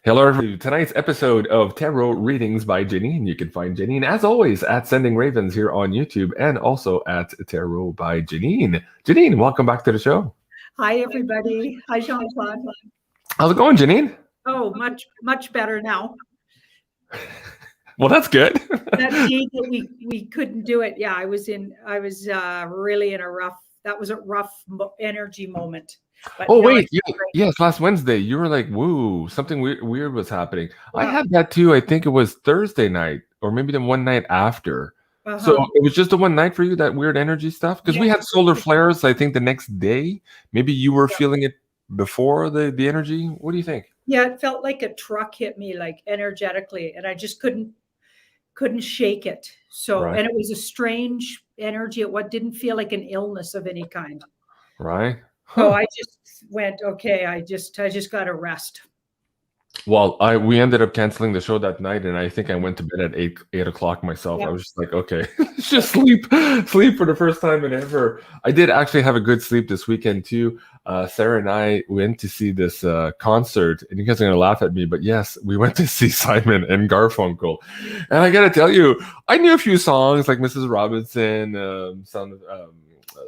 Hello, everybody. Tonight's episode of Tarot Readings by Janine. You can find Janine, as always, at Sending Ravens here on YouTube and also at Tarot by Janine. Janine, welcome back to the show. Hi, everybody. Hi, Jean-Claude. How's it going, Janine? Oh, much better now. Well, that's good. That day that we couldn't do it. Yeah, I was really in a rough energy moment. But oh, wait. Yes, last Wednesday, you were like, woo, something weird was happening. Yeah. I had that too. I think it was Thursday night or maybe the one night after. So it was just the one night for you, that weird energy stuff? Because we had solar flares, I think, the next day. Maybe you were feeling it before the energy. What do you think? Yeah, it felt like a truck hit me, like energetically, and I just couldn't shake it. So, and it was a strange energy. It didn't feel like an illness of any kind. Right. So I just went, okay, I just got to rest. Well, we ended up canceling the show that night, and I think I went to bed at 8 o'clock myself. I was just like, okay, just sleep for the first time in ever. I did actually have a good sleep this weekend too. Sarah and I went to see this concert, and you guys are gonna laugh at me, but yes, we went to see Simon and Garfunkel. And I gotta tell you, I knew a few songs like Mrs. Robinson,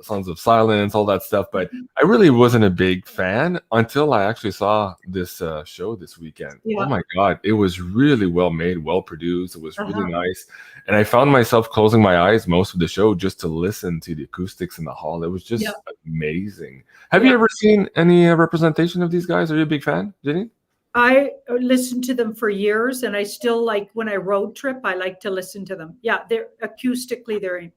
Sons of Silence, all that stuff, but I really wasn't a big fan until I actually saw this show this weekend. Yeah. Oh my God, it was really well made, well produced. It was really nice. And I found myself closing my eyes most of the show just to listen to the acoustics in the hall. It was just amazing. Have you ever seen any representation of these guys? Are you a big fan, Jenny? I listened to them for years, and I still like, when I road trip, I like to listen to them. Yeah, they're acoustically, they're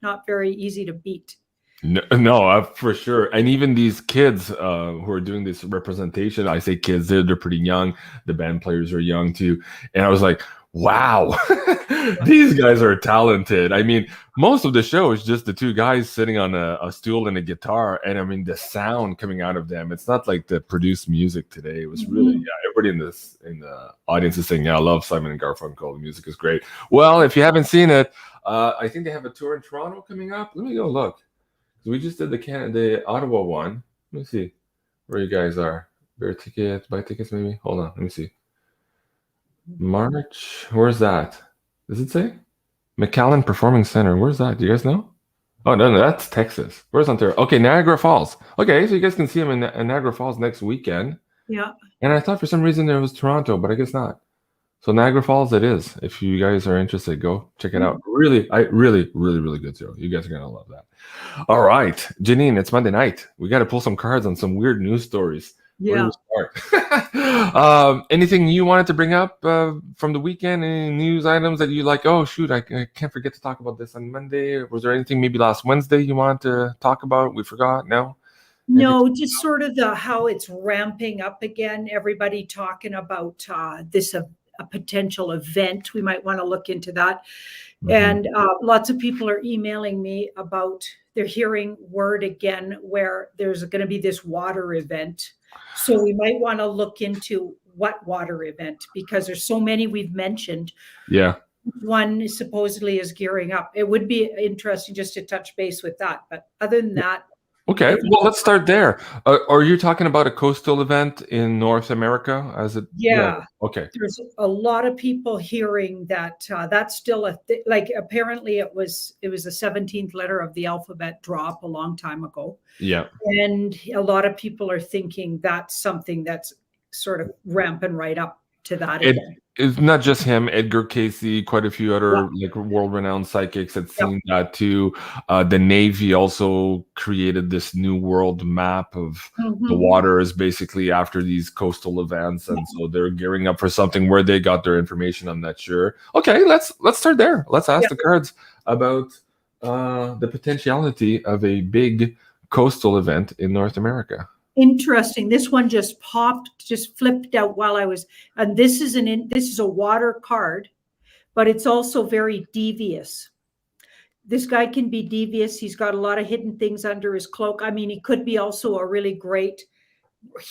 not very easy to beat. No, for sure. And even these kids who are doing this representation, I say kids, they're pretty young. The band players are young too. And I was like, wow, these guys are talented. I mean, most of the show is just the two guys sitting on a stool and a guitar. And I mean, the sound coming out of them, it's not like the produced music today. It was really, everybody in the audience is saying, yeah, I love Simon and Garfunkel. The music is great. Well, if you haven't seen it, I think they have a tour in Toronto coming up. Let me go look. So we just did the Ottawa one. Let me see where you guys are. Buy tickets maybe. Hold on, let me see. March. Where's that? Does it say? McAllen Performing Center. Where's that? Do you guys know? Oh no, that's Texas. Where's Ontario? Okay, Niagara Falls. Okay, so you guys can see them in Niagara Falls next weekend. Yeah. And I thought for some reason there was Toronto, but I guess not. So Niagara Falls it is. If you guys are interested, go check it out. Really good show. You guys are going to love that. All right, Janine, it's Monday night. We got to pull some cards on some weird news stories. Yeah. Anything you wanted to bring up from the weekend? Any news items that you like? Oh, shoot, I can't forget to talk about this on Monday. Was there anything maybe last Wednesday you wanted to talk about? We forgot? No? No, just sort of how it's ramping up again. Everybody talking about this a potential event. We might want to look into that. And lots of people are emailing me about they're hearing word again where there's going to be this water event. So we might want to look into what water event, because there's so many we've mentioned. Yeah. One supposedly is gearing up. It would be interesting just to touch base with that. But other than that, okay, well, let's start there. Are you talking about a coastal event in North America? Yeah. Okay. There's a lot of people hearing that that's still like apparently it was the 17th letter of the alphabet drop a long time ago. Yeah. And a lot of people are thinking that's something that's sort of ramping right up to that. It's not just him. Edgar Casey, quite a few other like world-renowned psychics had seen that too. The Navy also created this new world map of the waters, basically after these coastal events, and so they're gearing up for something. Where they got their information, I'm not sure. Okay, let's start there. Let's ask the cards about the potentiality of a big coastal event in North America. Interesting. This one just flipped out while I was, and this is a water card, but it's also very devious. This guy can be devious. He's got a lot of hidden things under his cloak. I mean, he could be also a really great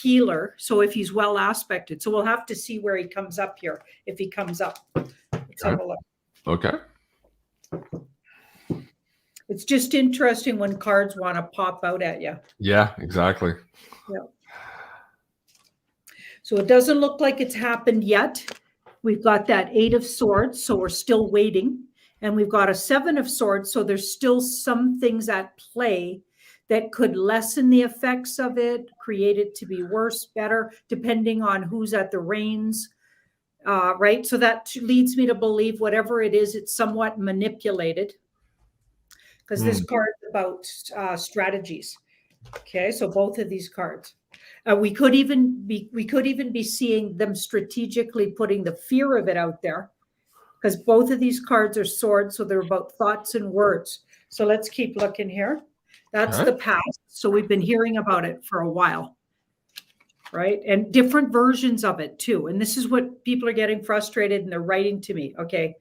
healer. So if he's well aspected, so we'll have to see where he comes up here. If he comes up, let's have a look. Okay. It's just interesting when cards want to pop out at you. Yeah, exactly. Yeah. So it doesn't look like it's happened yet. We've got that 8 of Swords, so we're still waiting. And we've got a 7 of Swords, so there's still some things at play that could lessen the effects of it, create it to be worse, better, depending on who's at the reins, right? So that leads me to believe whatever it is, it's somewhat manipulated, because this card is about strategies. Okay, so both of these cards. We could even be seeing them strategically putting the fear of it out there, because both of these cards are swords, so they're about thoughts and words. So let's keep looking here. That's the past. So we've been hearing about it for a while, right? And different versions of it too. And this is what people are getting frustrated and they're writing to me. Okay,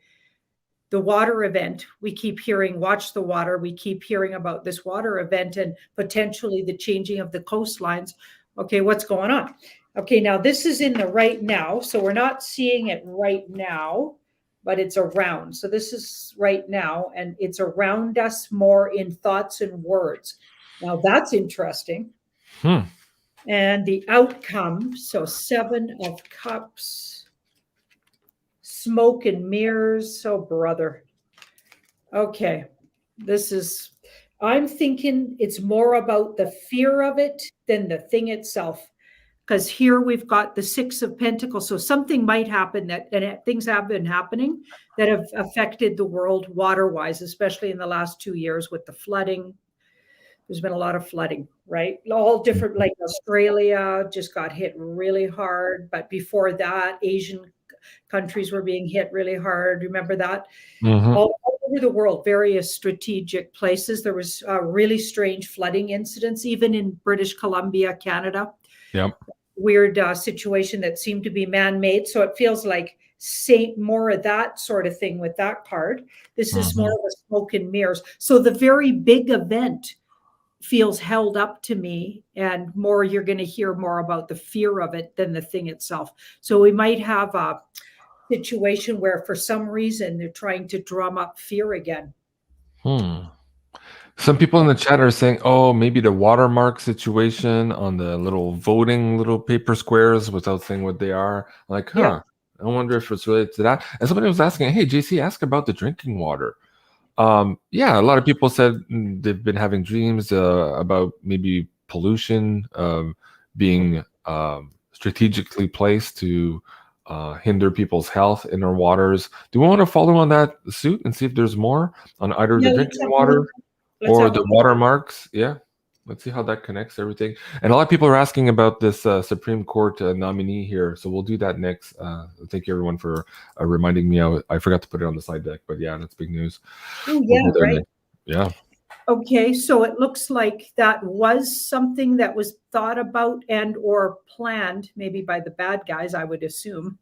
the water event, we keep hearing, watch the water. We keep hearing about this water event and potentially the changing of the coastlines. Okay, what's going on? Okay, now this is in the right now. So we're not seeing it right now, but it's around. So this is right now, and it's around us more in thoughts and words. Now that's interesting. And the outcome, so 7 of Cups, smoke and mirrors. Oh, brother. Okay, I'm thinking it's more about the fear of it than the thing itself. Because here we've got the 6 of Pentacles. So something might happen and things have been happening that have affected the world water-wise, especially in the last 2 years with the flooding. There's been a lot of flooding, right? All different, like Australia just got hit really hard. But before that, Asian countries were being hit really hard. Remember that? All over the world, various strategic places. There was really strange flooding incidents, even in British Columbia, Canada. Yep. Weird situation that seemed to be man-made. So it feels like more of that sort of thing with that card. This is more of a smoke and mirrors. So the very big event feels held up to me, and more you're going to hear more about the fear of it than the thing itself. So we might have a situation where for some reason they're trying to drum up fear again. Some people in the chat are saying, oh, maybe the watermark situation on the little voting little paper squares without saying what they are. Like, I wonder if it's related to that. And somebody was asking, hey, JC, ask about the drinking water. Yeah, a lot of people said they've been having dreams about maybe pollution being strategically placed to hinder people's health in our waters. Do we want to follow on that suit and see if there's more on either the drinking water or the watermarks? Yeah, let's see how that connects everything. And a lot of people are asking about this Supreme Court nominee here, so we'll do that next. Thank you everyone for reminding me. I forgot to put it on the slide deck, but yeah, that's big news. Oh, yeah, right. Next. Yeah. Okay, so it looks like that was something that was thought about and or planned, maybe by the bad guys, I would assume,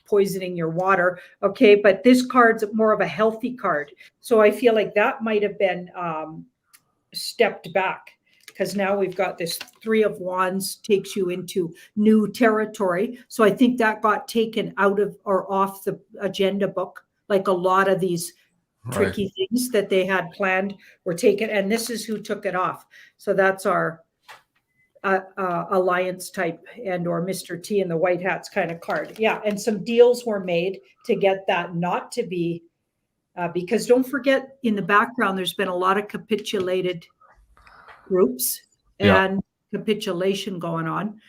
poisoning your water. Okay, but this card's more of a healthy card. So I feel like that might have been stepped back, because now we've got this 3 of Wands takes you into new territory. So I think that got taken out of or off the agenda book, like a lot of these tricky things that they had planned were taken, and this is who took it off. So that's our alliance type and or Mr. T in the white hats kind of card. Yeah, and some deals were made to get that not to be, because don't forget, in the background, there's been a lot of capitulated groups and capitulation going on,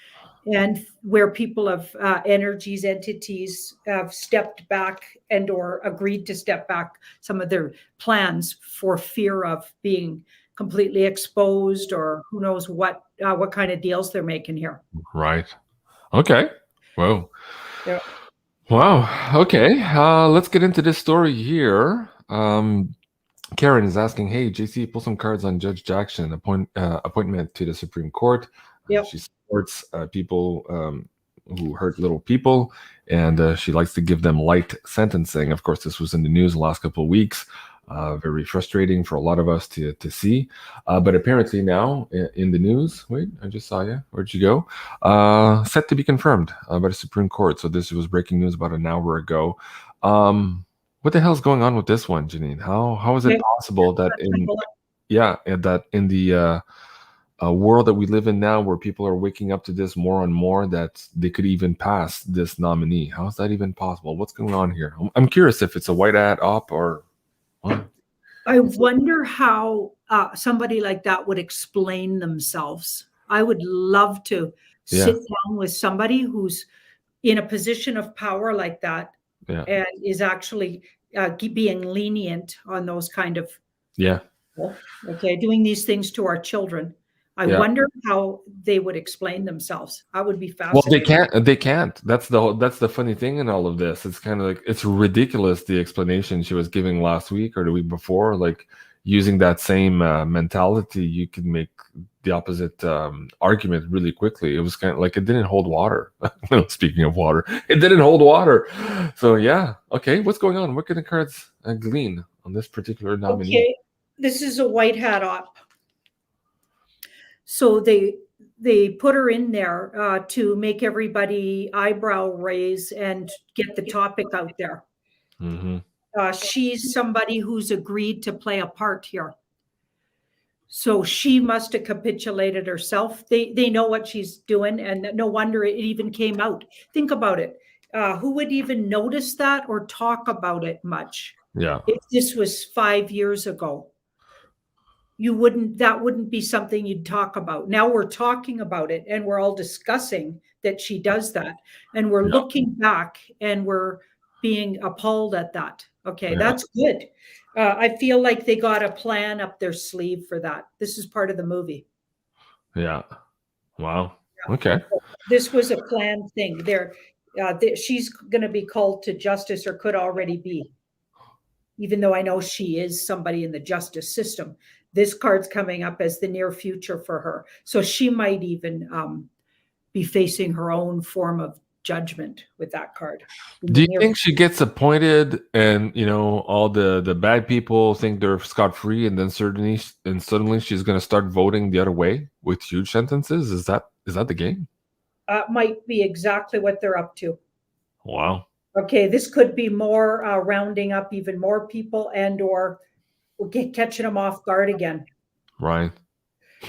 and where people have energies, entities have stepped back and or agreed to step back some of their plans for fear of being completely exposed, or who knows what kind of deals they're making here. Right. Okay. Whoa. Yeah. Wow. Okay. Let's get into this story here. Karen is asking, hey, JC, pull some cards on Judge Jackson, appointment to the Supreme Court. She supports people who hurt little people, and she likes to give them light sentencing. Of course, this was in the news the last couple of weeks. Very frustrating for a lot of us to see. But apparently now in the news, wait, I just saw you. Where'd you go? Set to be confirmed by the Supreme Court. So this was breaking news about an hour ago. What the hell's going on with this one, Janine? How is it possible that in the world that we live in now, where people are waking up to this more and more, that they could even pass this nominee. How is that even possible? What's going on here? I'm curious if it's a white hat op or what. I wonder how somebody like that would explain themselves. I would love to sit down with somebody who's in a position of power like that, and is actually being lenient on those kind of people, doing these things to our children. I wonder how they would explain themselves. I would be fascinated. Well, they can't. That's the funny thing in all of this. It's kind of like, it's ridiculous, the explanation she was giving last week or the week before. Like, using that same mentality, you could make the opposite argument really quickly. It was kind of like, it didn't hold water. Speaking of water, it didn't hold water. So yeah, okay, what's going on? What can the cards glean on this particular nominee? Okay, this is a white hat op. So they put her in there to make everybody eyebrow raise and get the topic out there. Mm-hmm. She's somebody who's agreed to play a part here. So she must have capitulated herself. They know what she's doing, and no wonder it even came out. Think about it. Who would even notice that or talk about it much? Yeah. If this was 5 years ago, that wouldn't be something you'd talk about. Now we're talking about it, and we're all discussing that she does that. And we're looking back and we're being appalled at that. Okay, that's good. I feel like they got a plan up their sleeve for that. This is part of the movie. Yeah. Wow. Okay. This was a planned thing. She's going to be called to justice, or could already be. Even though I know she is somebody in the justice system, this card's coming up as the near future for her. So she might even be facing her own form of judgment with that card. Do you think she gets appointed and, all the bad people think they're scot-free, and then suddenly she's going to start voting the other way with huge sentences? Is that the game? Might be exactly what they're up to. Wow. Okay, this could be more rounding up even more people, and or catching them off guard again. Right.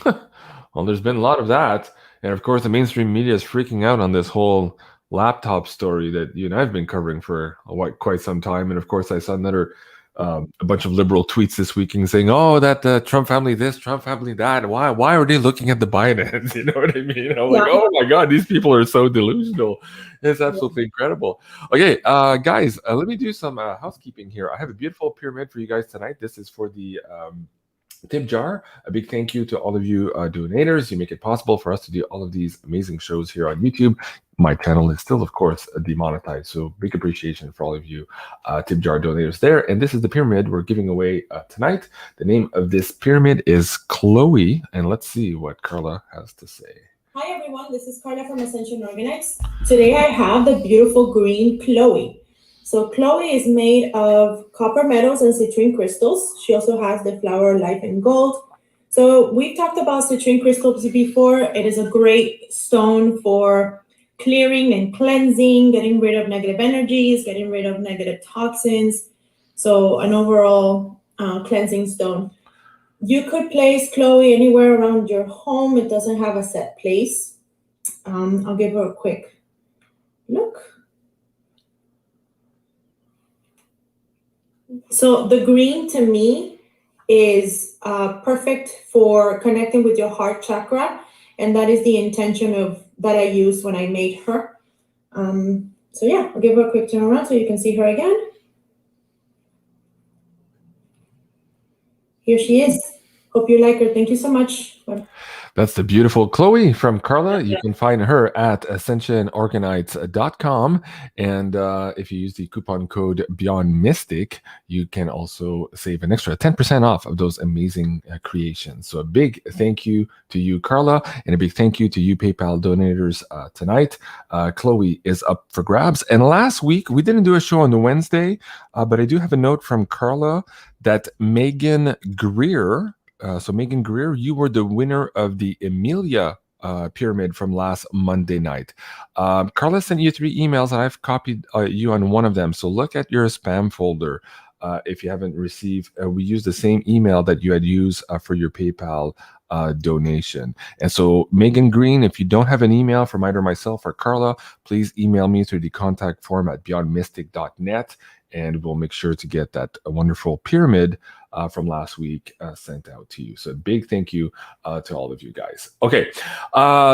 Well, there's been a lot of that. And of course, the mainstream media is freaking out on this whole laptop story that you and I've been covering for quite some time. And of course, I saw another a bunch of liberal tweets this weekend saying, "Oh, that Trump family this, Trump family that. Why are they looking at the Bidens?" You know what I mean? I'm like, oh my God, these people are so delusional. It's absolutely incredible. Okay, guys, let me do some housekeeping here. I have a beautiful pyramid for you guys tonight. This is for the tip jar. A big thank you to all of you donators. You make it possible for us to do all of these amazing shows here on YouTube. My channel is still, of course, demonetized, so big appreciation for all of you tip jar donators there. And this is the pyramid we're giving away tonight. The name of this pyramid is Chloe, and let's see what Carla has to say. Hi everyone, this is Carla from Ascension Organites. Today I have the beautiful green Chloe. So Chloe is made of copper metals and citrine crystals. She also has the flower life in gold. So we've talked about citrine crystals before. It is a great stone for clearing and cleansing, getting rid of negative energies, getting rid of negative toxins. So an overall cleansing stone. You could place Chloe anywhere around your home. It doesn't have a set place. I'll give her a quick look. So the green to me is perfect for connecting with your heart chakra. And that is the intention that I used when I made her. So yeah, I'll give her a quick turn around so you can see her again. Here she is. Hope you like her. Thank you so much. That's the beautiful Chloe from Carla. You can find her at ascensionorganites.com. And if you use the coupon code BeyondMystic, you can also save an extra 10% off of those amazing creations. So a big thank you to you, Carla, and a big thank you to you PayPal donators tonight. Chloe is up for grabs. And last week, we didn't do a show on the Wednesday, but I do have a note from Carla that Megan Greer, so Megan Greer, you were the winner of the Emilia pyramid from last Monday night. Carla sent you 3 emails, and I've copied you on one of them. So look at your spam folder if you haven't received. We used the same email that you had used for your PayPal donation. And so Megan Green, if you don't have an email from either myself or Carla, please email me through the contact form at beyondmystic.net, and we'll make sure to get that wonderful pyramid from last week sent out to you. So big thank you to all of you guys. Okay,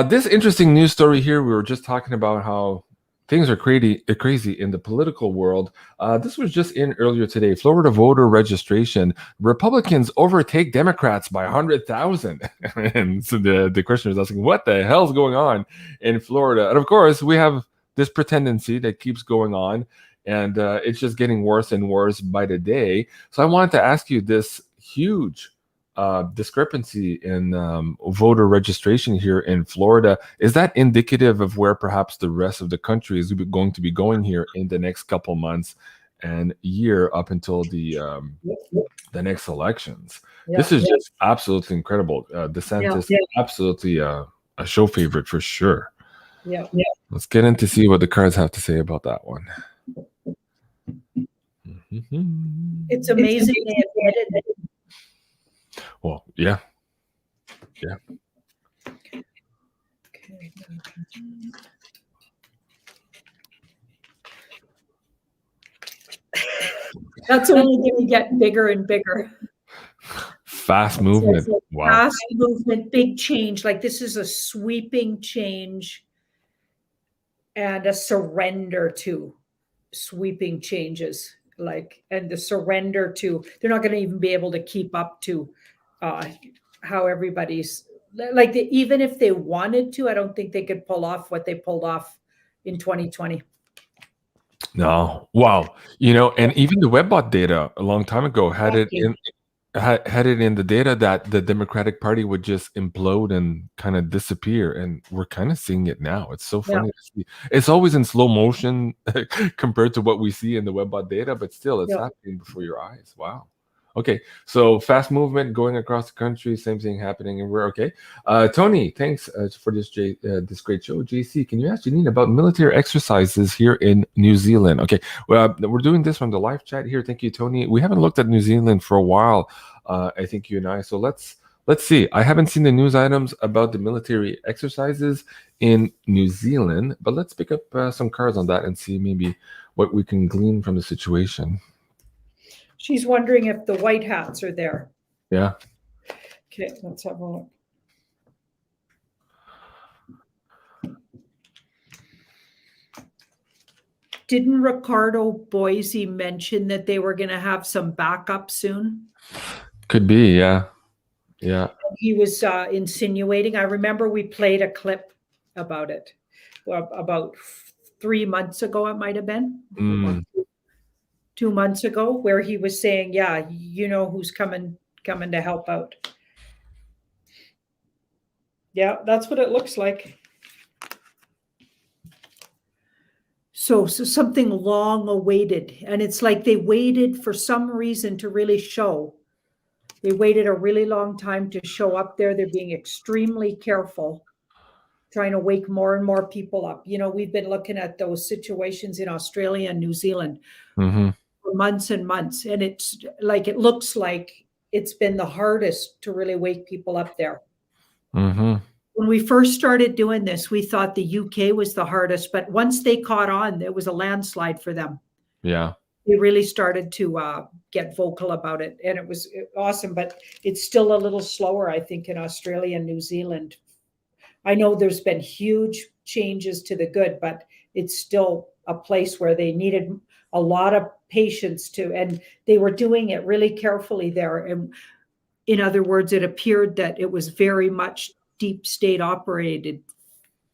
this interesting news story here, we were just talking about how things are crazy in the political world. This was just in earlier today. Florida voter registration. Republicans overtake Democrats by 100,000. And so the question is asking, what the hell's going on in Florida? And of course, we have this pretendency that keeps going on. And it's just getting worse and worse by the day. So I wanted to ask you this huge discrepancy in voter registration here in Florida. Is that indicative of where perhaps the rest of the country is going to be going here in the next couple months and year up until the next elections? This is just absolutely incredible. DeSantis, absolutely a show favorite for sure. Let's get in to see what the cards have to say about that one. It's amazing they admitted it. Well, yeah. Okay. That's only going to get bigger and bigger. Fast movement. Wow. Fast movement, big change. Like this is a sweeping change and a surrender to sweeping changes. And the surrender to, they're not going to even be able to keep up to how everybody's even if they wanted to, I don't think they could pull off what they pulled off in 2020. No. Wow. And even the Webbot data a long time ago had it in the data that the Democratic Party would just implode and kind of disappear. And we're kind of seeing it now. It's so funny to see. It's always in slow motion compared to what we see in the Webbot data, but still it's happening before your eyes. Wow. Okay. So fast movement going across the country, same thing happening. And we're okay. Tony, thanks for this great show. JC, can you ask Janine about military exercises here in New Zealand? Okay. Well, we're doing this from the live chat here. Thank you, Tony. We haven't looked at New Zealand for a while. I think you and I. So let's see. I haven't seen the news items about the military exercises in New Zealand, but let's pick up some cards on that and see maybe what we can glean from the situation. She's wondering if the white hats are there. Yeah. Okay, let's have a look. Didn't Ricardo Boise mention that they were going to have some backup soon? Could be, yeah. Yeah. He was insinuating. I remember we played a clip about it about 3 months ago, it might have been. 2 months ago, where he was saying, yeah, you know who's coming to help out. Yeah, that's what it looks like. So something long awaited. And it's like they waited for some reason to really show. They waited a really long time to show up there. They're being extremely careful, trying to wake more and more people up. We've been looking at those situations in Australia and New Zealand. For months and months, and it's like it looks like it's been the hardest to really wake people up there. When we first started doing this, we thought the UK was the hardest, but once they caught on, it was a landslide for them. Yeah, they really started to get vocal about it, and it was awesome. But it's still a little slower, I think, in Australia and New Zealand. I know there's been huge changes to the good, but it's still a place where they needed a lot of patience and they were doing it really carefully there. And in other words, it appeared that it was very much deep state operated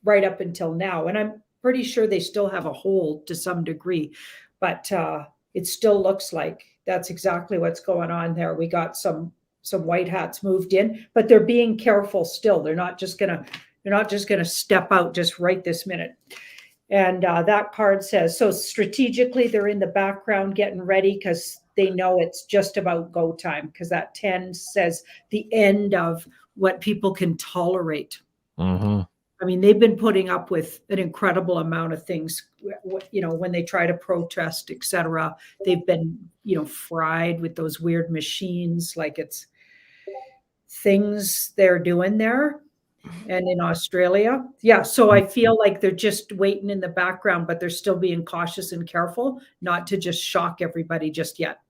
right up until now. And I'm pretty sure they still have a hold to some degree, but it still looks like that's exactly what's going on there. We got some white hats moved in, but they're being careful still. They're not just gonna step out just right this minute. And that card says, so strategically, they're in the background getting ready because they know it's just about go time, because that 10 says the end of what people can tolerate. I mean, they've been putting up with an incredible amount of things, when they try to protest, etc. They've been, fried with those weird machines. Like it's things they're doing there and in Australia. Yeah, so I feel like they're just waiting in the background, but they're still being cautious and careful not to just shock everybody just yet.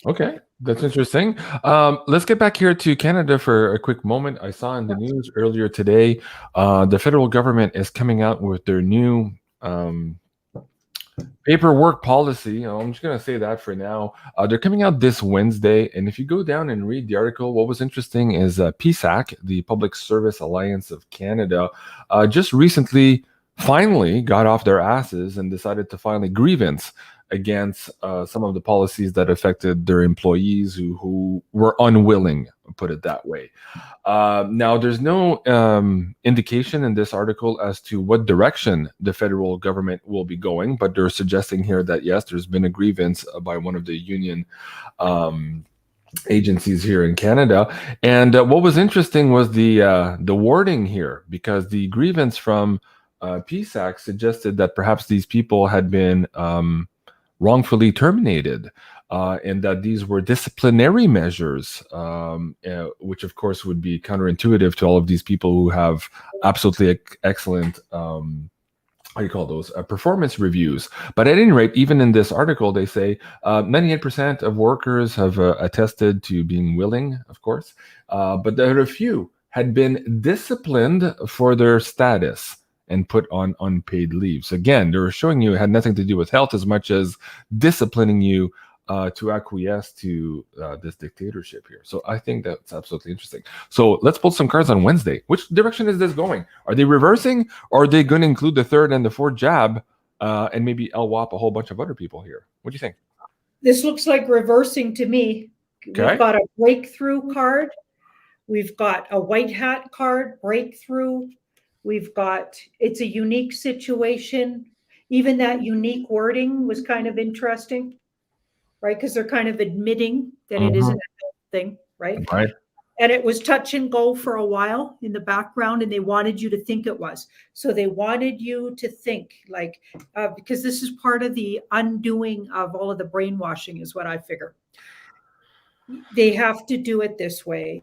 Okay, that's interesting. Let's get back here to Canada for a quick moment. I saw in the news earlier today, the federal government is coming out with their new paperwork policy. I'm just going to say that for now. They're coming out this Wednesday. And if you go down and read the article, what was interesting is PSAC, the Public Service Alliance of Canada, just recently finally got off their asses and decided to file a grievance against some of the policies that affected their employees who were unwilling, put it that way. Now, there's no indication in this article as to what direction the federal government will be going, but they're suggesting here that, yes, there's been a grievance by one of the union agencies here in Canada. And what was interesting was the wording here, because the grievance from PSAC suggested that perhaps these people had been wrongfully terminated, and that these were disciplinary measures, which of course would be counterintuitive to all of these people who have absolutely excellent, how do you call those, performance reviews. But at any rate, even in this article, they say 98% of workers have attested to being willing, of course, but there are a few had been disciplined for their status and put on unpaid leaves. Again, they were showing you it had nothing to do with health as much as disciplining you to acquiesce to this dictatorship here. So I think that's absolutely interesting. So let's pull some cards on Wednesday. Which direction is this going? Are they reversing, or are they going to include the third and the fourth jab and maybe LWAP a whole bunch of other people here? What do you think? This looks like reversing to me. Okay. We've got a breakthrough card. We've got a white hat card, breakthrough. We've got, it's a unique situation. Even that unique wording was kind of interesting, right? Because they're kind of admitting that it isn't a health thing, right? Right. And it was touch and go for a while in the background, and they wanted you to think it was. So they wanted you to think, like, because this is part of the undoing of all of the brainwashing is what I figure. They have to do it this way.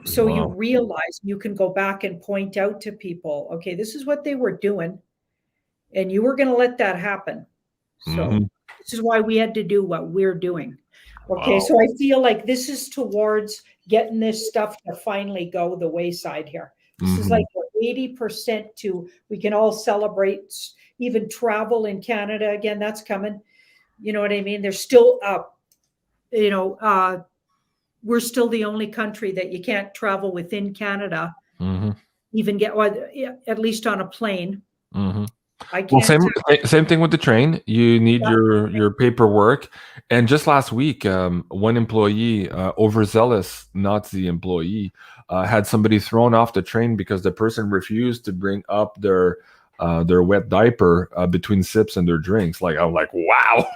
So you realize you can go back and point out to people, okay, this is what they were doing, and you were going to let that happen. So this is why we had to do what we're doing. Okay, so I feel like this is towards getting this stuff to finally go the wayside here. This is like 80% to, we can all celebrate, even travel in Canada again, that's coming. You know what I mean? There's still, we're still the only country that you can't travel within Canada, even get, at least on a plane. I can't. Well, same thing with the train. You need your paperwork. And just last week, one employee, overzealous Nazi employee, had somebody thrown off the train because the person refused to bring up their wet diaper between sips and their drinks. Like, I'm like, wow.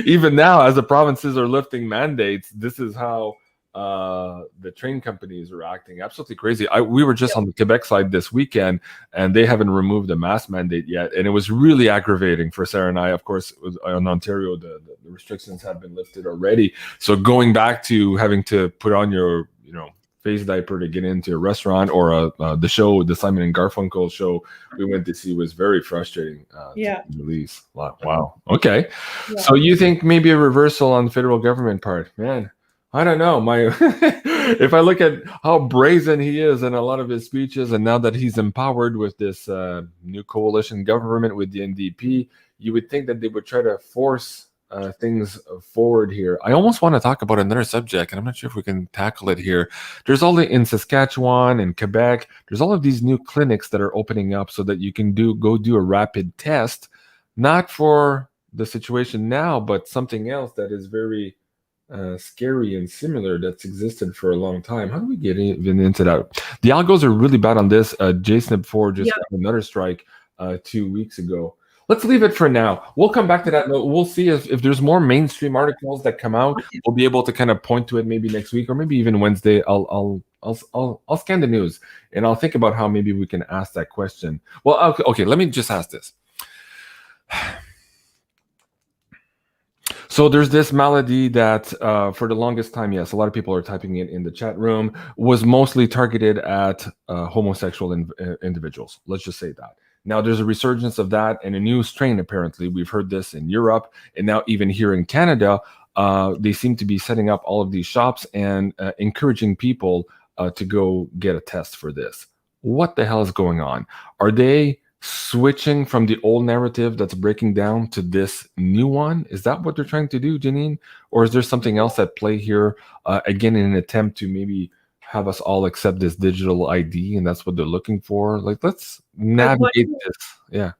Even now, as the provinces are lifting mandates, this is how the train companies are acting. Absolutely crazy. We were just on the Quebec side this weekend, and they haven't removed the mask mandate yet, and it was really aggravating for Sarah and I. Of course, in Ontario, the restrictions have been lifted already, so going back to having to put on your face diaper to get into a restaurant or the show, the Simon and Garfunkel show we went to see, was very frustrating to release. Wow. Okay. So you think maybe a reversal on the federal government part? Man, I don't know. If I look at how brazen he is in a lot of his speeches, and now that he's empowered with this new coalition government with the NDP, you would think that they would try to force things forward here. I almost want to talk about another subject, and I'm not sure if we can tackle it here. There's in Saskatchewan and Quebec, there's all of these new clinics that are opening up so that you can go do a rapid test, not for the situation now, but something else that is very scary and similar that's existed for a long time. How do we get even into that? The algos are really bad on this. JSNP4 just got another strike 2 weeks ago. Let's leave it for now. We'll come back to that. We'll see if there's more mainstream articles that come out. We'll be able to kind of point to it maybe next week or maybe even Wednesday. I'll scan the news and I'll think about how maybe we can ask that question. Well, okay. Let me just ask this. So there's this malady that for the longest time, yes, a lot of people are typing it in the chat room, was mostly targeted at homosexual individuals. Let's just say that. Now there's a resurgence of that and a new strain, apparently. We've heard this in Europe, and now even here in Canada, they seem to be setting up all of these shops and encouraging people to go get a test for this. What the hell is going on? Are they switching from the old narrative that's breaking down to this new one? Is that what they're trying to do, Janine? Or is there something else at play here, again, in an attempt to maybe have us all accept this digital ID, and that's what they're looking for? Like, let's navigate this. Yeah.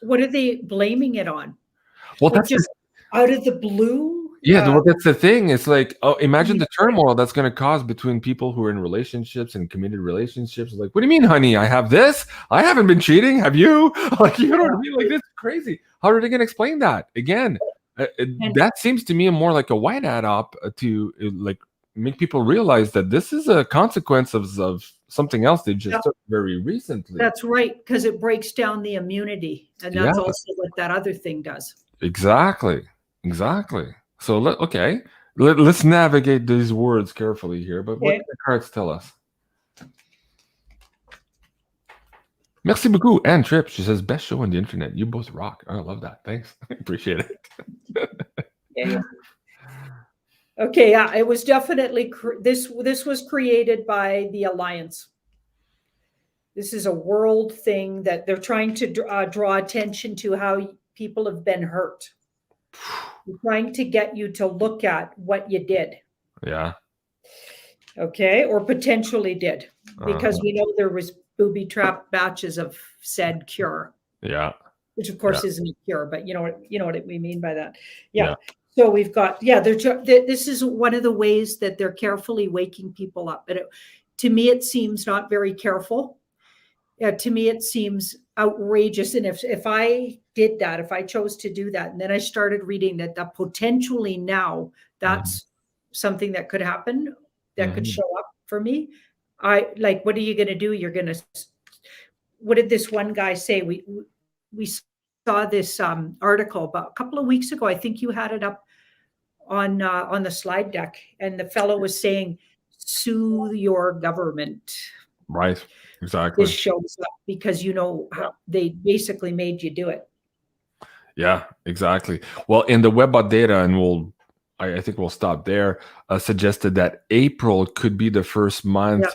What are they blaming it on? Well, Like that's just out of the blue? yeah, well, that's the thing. It's like, oh, imagine the turmoil that's going to cause between people who are in relationships and committed relationships. Like, what do you mean, honey? I have this. I haven't been cheating. Have you? Like, you know what I mean? Like, this is crazy. How are they going to explain that? Again, that seems to me more like a white ad op to like make people realize that this is a consequence of something else they just took very recently. That's right, because it breaks down the immunity, and that's also what that other thing does. Exactly. So let's navigate these words carefully here. But what do the cards tell us? Merci beaucoup, Anne Tripp. She says, best show on the internet. You both rock. I love that. Thanks. Appreciate it. Okay, yeah, it was definitely this was created by the Alliance. This is a world thing that they're trying to draw attention to how people have been hurt. They're trying to get you to look at what you did. Yeah. Okay, or potentially did, because we know there was booby-trapped batches of said cure. Yeah. Which of course isn't a cure, but you know what we mean by that. Yeah. So we've got this is one of the ways that they're carefully waking people up. But to me, it seems not very careful. To me, it seems outrageous. And if I did that, if I chose to do that, and then I started reading that potentially now that's something that could happen, that could show up for me. I like, what are you going to do? You're going to, what did this one guy say? We saw this article about a couple of weeks ago. I think you had it up on the slide deck, and the fellow was saying, sue your government. Right. Exactly. This shows up because how they basically made you do it. Yeah, exactly. Well, in the WebBot data, and I think we'll stop there, suggested that April could be the first month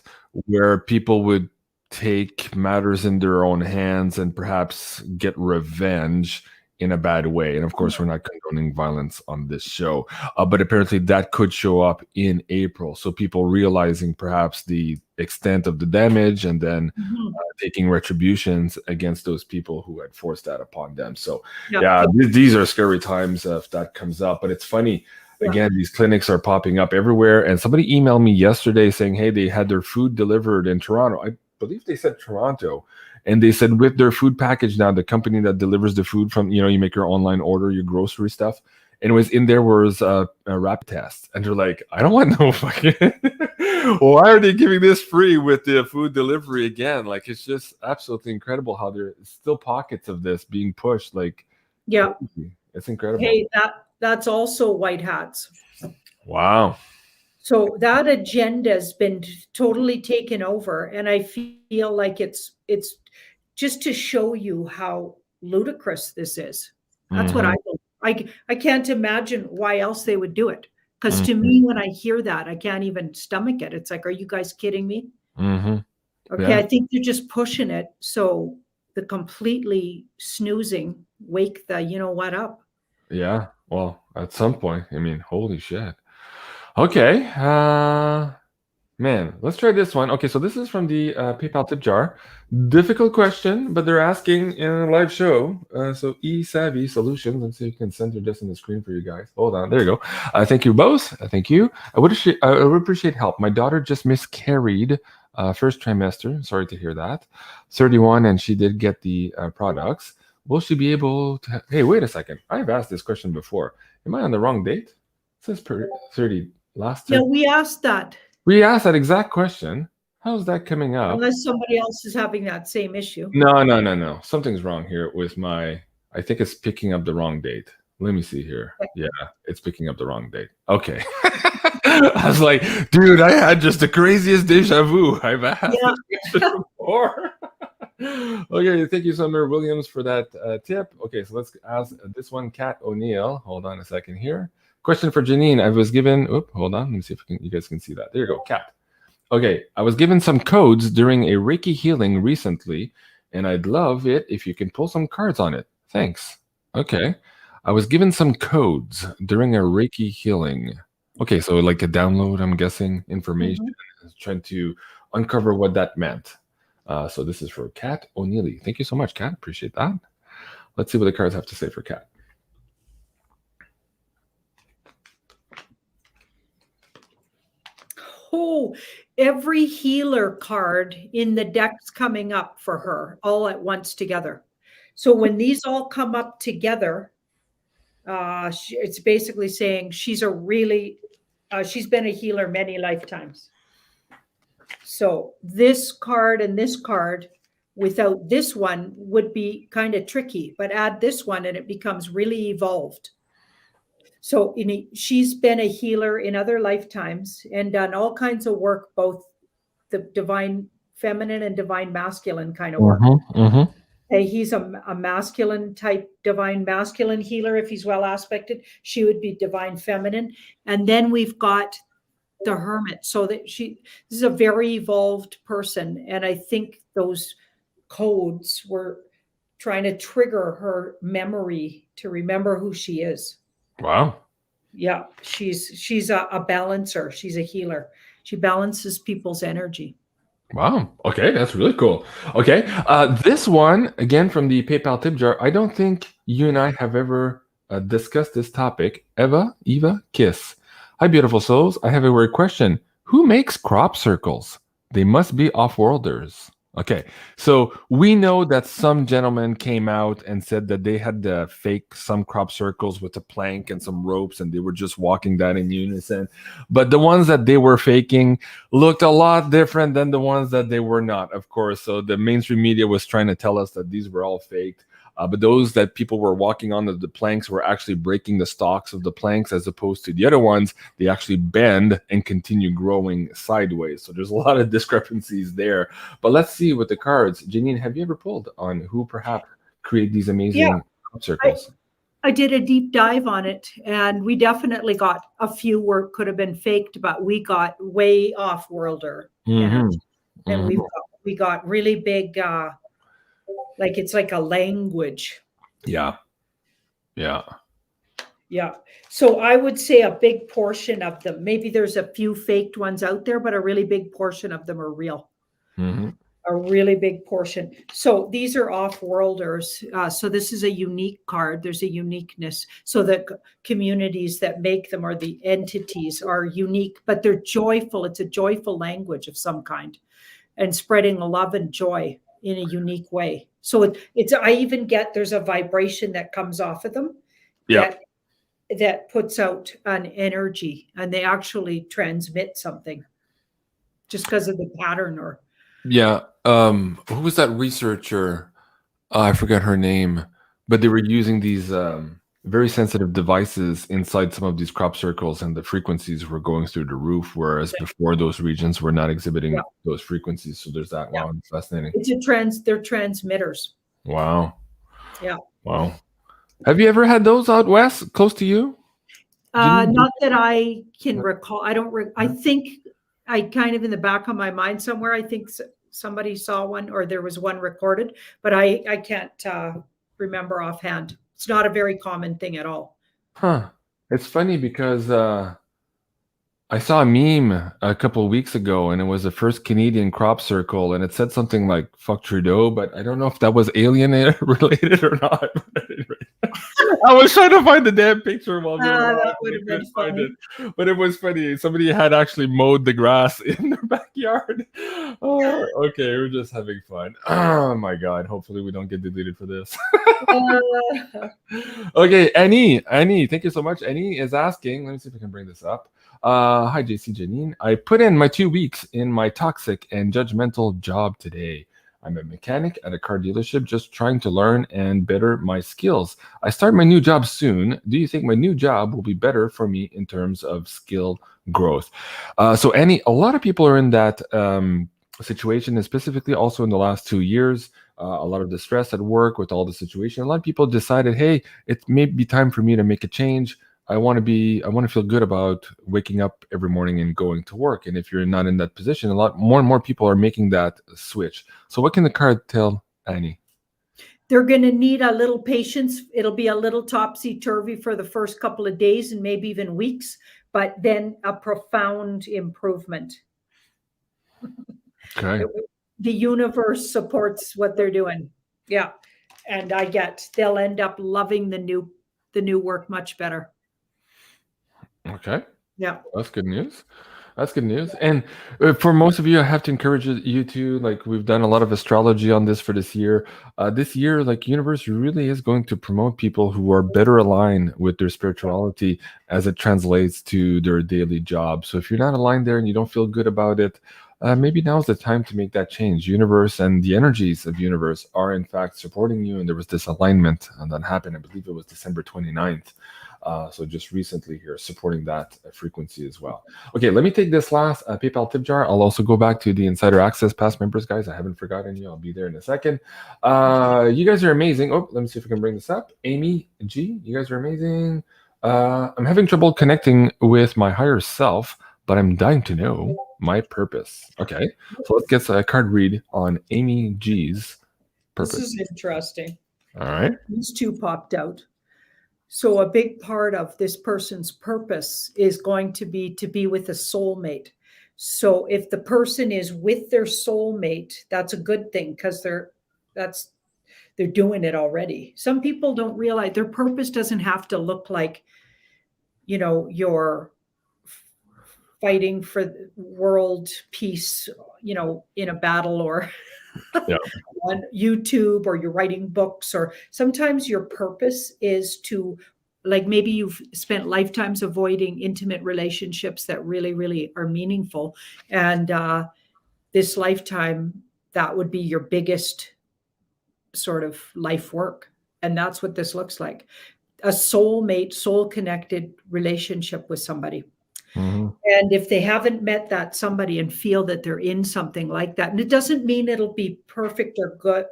where people would take matters in their own hands and perhaps get revenge in a bad way. And of course, we're not condoning violence on this show, but apparently that could show up in April. So people realizing perhaps the extent of the damage and then taking retributions against those people who had forced that upon them. So these are scary times if that comes up. But it's funny, again, these clinics are popping up everywhere. And somebody emailed me yesterday saying, hey, they had their food delivered in Toronto. I believe they said Toronto. And they said with their food package now, the company that delivers the food from, you make your online order, your grocery stuff. And it was in there was a rapid test. And they're like, I don't want no fucking, why are they giving this free with the food delivery again? Like, it's just absolutely incredible how there's still pockets of this being pushed. Like, it's incredible. Hey, that's also white hats. Wow. So that agenda has been totally taken over. And I feel like it's just to show you how ludicrous this is. That's what I think. I can't imagine why else they would do it. Because to me, when I hear that, I can't even stomach it. It's like, are you guys kidding me? Okay, I think they're just pushing it. So the completely snoozing wake the what up. Yeah. Well, at some point, I mean, holy shit. Okay. Man, let's try this one. Okay, so this is from the PayPal tip jar. Difficult question, but they're asking in a live show. So eSavvy Solutions. Let's see if you can center this on the screen for you guys. Hold on. There you go. Thank you both. Thank you. I would appreciate help. My daughter just miscarried first trimester. Sorry to hear that. 31, and she did get the products. Will she be able to... Hey, wait a second. I've asked this question before. Am I on the wrong date? It says 30 last year. Yeah, we asked that. We asked that exact question. How's that coming up? Unless somebody else is having that same issue. No. Something's wrong here with my... I think it's picking up the wrong date. Let me see here. Yeah, it's picking up the wrong date. Okay. I was like, dude, I had just the craziest deja vu. I've asked this question before. Okay, thank you, Summer Williams, for that tip. Okay, so let's ask this one, Kat O'Neill. Hold on a second here. Question for Janine. I was given, hold on. Let me see if you guys can see that. There you go, Kat. Okay, I was given some codes during a Reiki healing recently, and I'd love it if you can pull some cards on it. Thanks. Okay. I was given some codes during a Reiki healing. Okay, so like a download, I'm guessing, information, trying to uncover what that meant. So this is for Kat O'Neilly. Thank you so much, Kat. Appreciate that. Let's see what the cards have to say for Kat. Oh, every healer card in the deck's coming up for her all at once together. So when these all come up together, it's basically saying she's she's been a healer many lifetimes. So this card and this card without this one would be kind of tricky, but add this one and it becomes really evolved. So she's been a healer in other lifetimes and done all kinds of work, both the divine feminine and divine masculine kind of work. He's a masculine type, divine masculine healer. If he's well aspected, she would be divine feminine. And then we've got the hermit. So that this is a very evolved person. And I think those codes were trying to trigger her memory to remember who she is. Wow. Yeah. She's a balancer. She's a healer. She balances people's energy. Wow. Okay, that's really cool. Okay, this one, again, from the PayPal tip jar, I don't think you and I have ever discussed this topic. Eva, Kiss. Hi, beautiful souls. I have a weird question. Who makes crop circles? They must be off-worlders. Okay, so we know that some gentlemen came out and said that they had to fake some crop circles with a plank and some ropes, and they were just walking that in unison. But the ones that they were faking looked a lot different than the ones that they were not, of course. So the mainstream media was trying to tell us that these were all faked. But those that people were walking on the planks were actually breaking the stalks of the planks, as opposed to the other ones, they actually bend and continue growing sideways. So there's a lot of discrepancies there. But let's see with the cards. Janine, have you ever pulled on who perhaps create these amazing circles? I did a deep dive on it, and we definitely got a few where it could have been faked, but we got way off-worlder. And we got really big... like it's like a language. Yeah. So I would say a big portion of them, maybe there's a few faked ones out there, but a really big portion of them are real. A really big portion. So these are off-worlders. So this is a unique card. There's a uniqueness. So the communities that make them, or the entities, are unique, but they're joyful. It's a joyful language of some kind, and spreading love and joy in a unique way. So I even get, there's a vibration that comes off of them that puts out an energy, and they actually transmit something just because of the pattern. Or who was that researcher? I forgot her name, but they were using these very sensitive devices inside some of these crop circles, and the frequencies were going through the roof, whereas before those regions were not exhibiting those frequencies. So there's that. Wow, fascinating. They're transmitters. Wow. Yeah. Wow. Have you ever had those out west, close to you? Not that I can recall. I think I kind of, in the back of my mind somewhere, I think somebody saw one, or there was one recorded, but I can't remember offhand. It's not a very common thing at all. It's funny because I saw a meme a couple of weeks ago, and it was the first Canadian crop circle, and it said something like "fuck Trudeau," but I don't know if that was alien related or not. I was trying to find the damn picture while that would have been funny. But it was funny. Somebody had actually mowed the grass in their backyard. Oh, okay, we're just having fun. Oh my god! Hopefully, we don't get deleted for this. Okay, Annie, thank you so much. Annie is asking. Let me see if I can bring this up. Hi, JC Janine. I put in my 2 weeks in my toxic and judgmental job today. I'm a mechanic at a car dealership, just trying to learn and better my skills. I start my new job soon. Do you think my new job will be better for me in terms of skill growth? So Annie, a lot of people are in that situation, and specifically also in the last 2 years. A lot of the stress at work with all the situation. A lot of people decided, hey, it may be time for me to make a change. I want to feel good about waking up every morning and going to work. And if you're not in that position, a lot more and more people are making that switch. So what can the card tell Annie? They're going to need a little patience. It'll be a little topsy-turvy for the first couple of days and maybe even weeks, but then a profound improvement. Okay. The universe supports what they're doing. Yeah. And they'll end up loving the new work much better. Okay. Yeah. That's good news. That's good news. And for most of you, I have to encourage you to, like, we've done a lot of astrology on this for this year. This year, like, universe really is going to promote people who are better aligned with their spirituality as it translates to their daily job. So if you're not aligned there and you don't feel good about it, maybe now's the time to make that change. Universe and the energies of universe are in fact supporting you. And there was this alignment that happened, I believe it was December 29th. So just recently here, supporting that frequency as well. Okay, let me take this last PayPal tip jar. I'll also go back to the Insider Access past members, guys. I haven't forgotten you. I'll be there in a second. You guys are amazing. Oh, let me see if I can bring this up. Amy G, you guys are amazing. I'm having trouble connecting with my higher self, but I'm dying to know my purpose. Okay, so let's get a card read on Amy G's purpose. This is interesting. All right. These two popped out. So a big part of this person's purpose is going to be with a soulmate. So if the person is with their soulmate, that's a good thing because they're doing it already. Some people don't realize their purpose doesn't have to look like, you're fighting for world peace, in a battle or on YouTube, or you're writing books, or sometimes your purpose is to, like, maybe you've spent lifetimes avoiding intimate relationships that really, really are meaningful. And this lifetime, that would be your biggest sort of life work. And that's what this looks like. A soulmate, soul-connected relationship with somebody. Mm-hmm. And if they haven't met that somebody and feel that they're in something like that, and it doesn't mean it'll be perfect or good,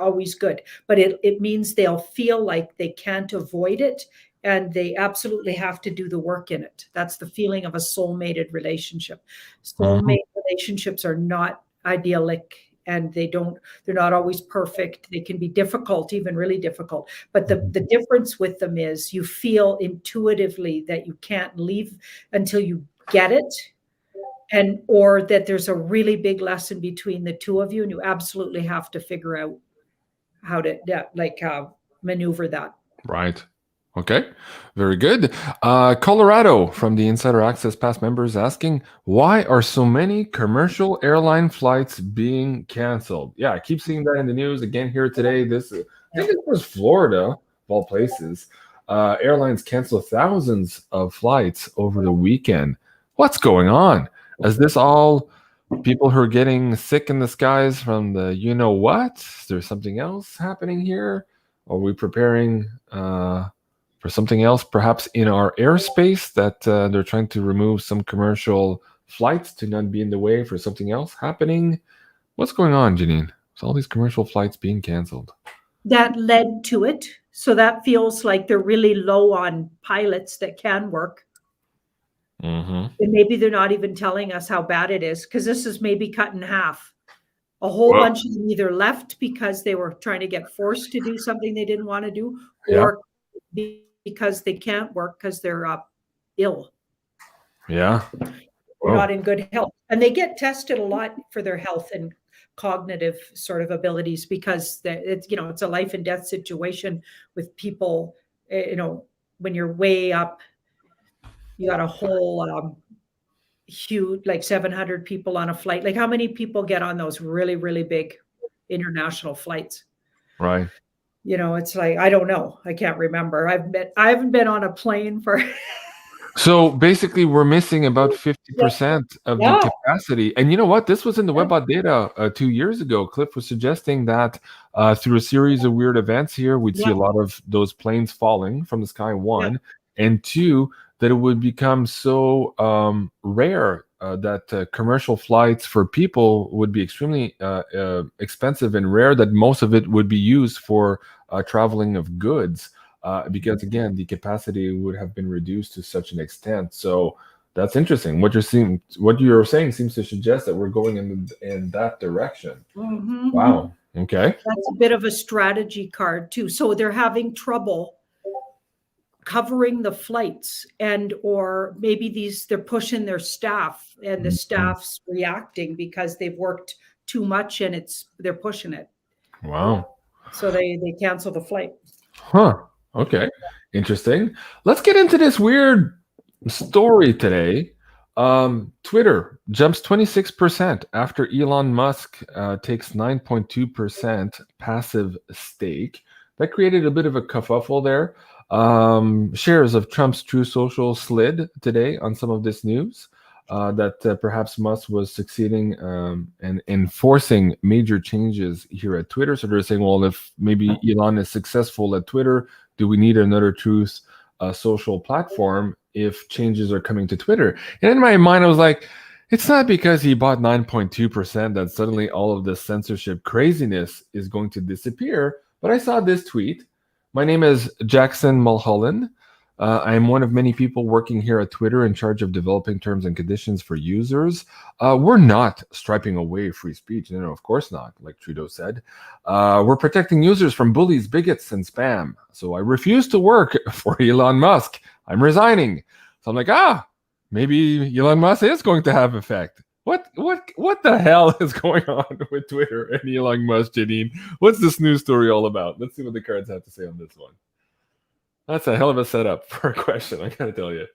always good, but it means they'll feel like they can't avoid it and they absolutely have to do the work in it. That's the feeling of a soulmated relationship. Soulmate relationships are not idyllic, and they're not always perfect. They can be difficult, even really difficult. But the difference with them is you feel intuitively that you can't leave until you get it, or that there's a really big lesson between the two of you, and you absolutely have to figure out how to maneuver that. Right. Okay, very good. Colorado from the Insider Access past members asking, why are so many commercial airline flights being canceled? Yeah, I keep seeing that in the news again here today. I think it was Florida, of all places. Airlines cancel thousands of flights over the weekend. What's going on? Is this all people who are getting sick in the skies from the what? Is there something else happening here? Are we preparing for something else, perhaps in our airspace, that they're trying to remove some commercial flights to not be in the way for something else happening? What's going on, Janine? With all these commercial flights being canceled? That led to it. So that feels like they're really low on pilots that can work. Mm-hmm. And maybe they're not even telling us how bad it is, because this is maybe cut in half. A whole bunch of them either left because they were trying to get forced to do something they didn't want to do, or because they can't work because they're ill. Yeah. They're not in good health. And they get tested a lot for their health and cognitive sort of abilities, because it's a life and death situation with people. When you're way up, you got a whole huge, like 700 people on a flight. Like, how many people get on those really, really big international flights? Right. It's like, I don't know. I can't remember. I haven't been on a plane for So basically, we're missing about 50% of the capacity. And you know what? This was in the Webbot data 2 years ago. Cliff was suggesting that through a series of weird events here, we'd see a lot of those planes falling from the sky, one. And two, that it would become so rare that commercial flights for people would be extremely expensive and rare, that most of it would be used for traveling of goods. Because again, the capacity would have been reduced to such an extent. So that's interesting. What you're saying seems to suggest that we're going in that direction. Wow. Okay. That's a bit of a strategy card too. So they're having trouble covering the flights, and or maybe they're pushing their staff, and the staff's reacting because they've worked too much and they're pushing it. Wow. So they cancel the flight. Huh. Okay, interesting. Let's get into this weird story today. Twitter jumps 26% after Elon Musk takes 9.2% passive stake. That created a bit of a kerfuffle there. Shares of Trump's True Social slid today on some of this news. That perhaps Musk was succeeding in enforcing major changes here at Twitter. So they're saying, well, if maybe Elon is successful at Twitter, do we need another Truth social platform if changes are coming to Twitter? And in my mind, I was like, it's not because he bought 9.2% that suddenly all of this censorship craziness is going to disappear. But I saw this tweet. My name is Jackson Mulholland. I am one of many people working here at Twitter in charge of developing terms and conditions for users. We're not striping away free speech. No, of course not, like Trudeau said. We're protecting users from bullies, bigots, and spam. So I refuse to work for Elon Musk. I'm resigning. So I'm like, maybe Elon Musk is going to have effect. What the hell is going on with Twitter and Elon Musk, Janine? What's this news story all about? Let's see what the cards have to say on this one. That's a hell of a setup for a question, I gotta tell you.